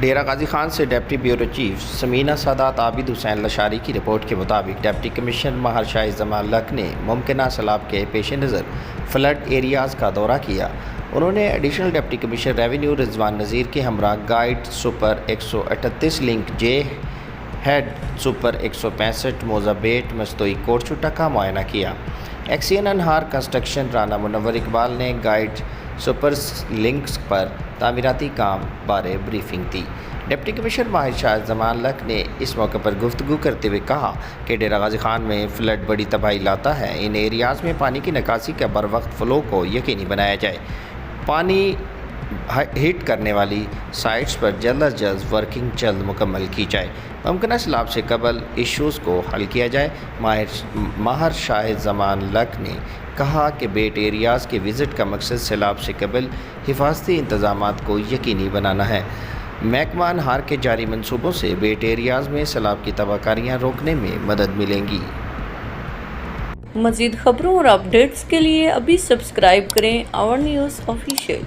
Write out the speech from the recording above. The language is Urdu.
ڈیرہ غازی خان سے ڈپٹی بیورو چیف سمینہ سادات عابد حسین لشاری کی رپورٹ کے مطابق ڈپٹی کمشنر ماہر شاہ زمان لک نے ممکنہ سیلاب کے پیش نظر فلڈ ایریاز کا دورہ کیا۔ انہوں نے ایڈیشنل ڈپٹی کمشنر ریونیو رضوان نذیر کے ہمراہ گائیڈ سپر 138 لنک جے ہیڈ سپر 165 موزہ بیٹ مستوئی کوٹ چھٹا کا معائنہ کیا۔ ایکسین انہار کنسٹرکشن رانا منور اقبال نے گائیڈ سپر لنکس پر تعمیراتی کام بارے بریفنگ دی۔ ڈپٹی کمشنر ماہر شاہ زمان لک نے اس موقع پر گفتگو کرتے ہوئے کہا کہ ڈیرہ غازی خان میں فلڈ بڑی تباہی لاتا ہے، ان ایریاز میں پانی کی نکاسی کا بروقت فلو کو یقینی بنایا جائے، پانی ہٹ کرنے والی سائٹس پر جلد از جلد ورکنگ جلد مکمل کی جائے، ممکنہ سیلاب سے قبل ایشوز کو حل کیا جائے۔ ماہر شاہ زمان لک نے کہا کہ بیٹ ایریاز کے وزٹ کا مقصد سیلاب سے قبل حفاظتی انتظامات کو یقینی بنانا ہے۔ محکمہ انہار کے جاری منصوبوں سے بیٹ ایریاز میں سیلاب کی تباہ کاریاں روکنے میں مدد ملے گی۔ مزید خبروں اور اپڈیٹس کے لیے ابھی سبسکرائب کریں اور نیوز آفیشیل۔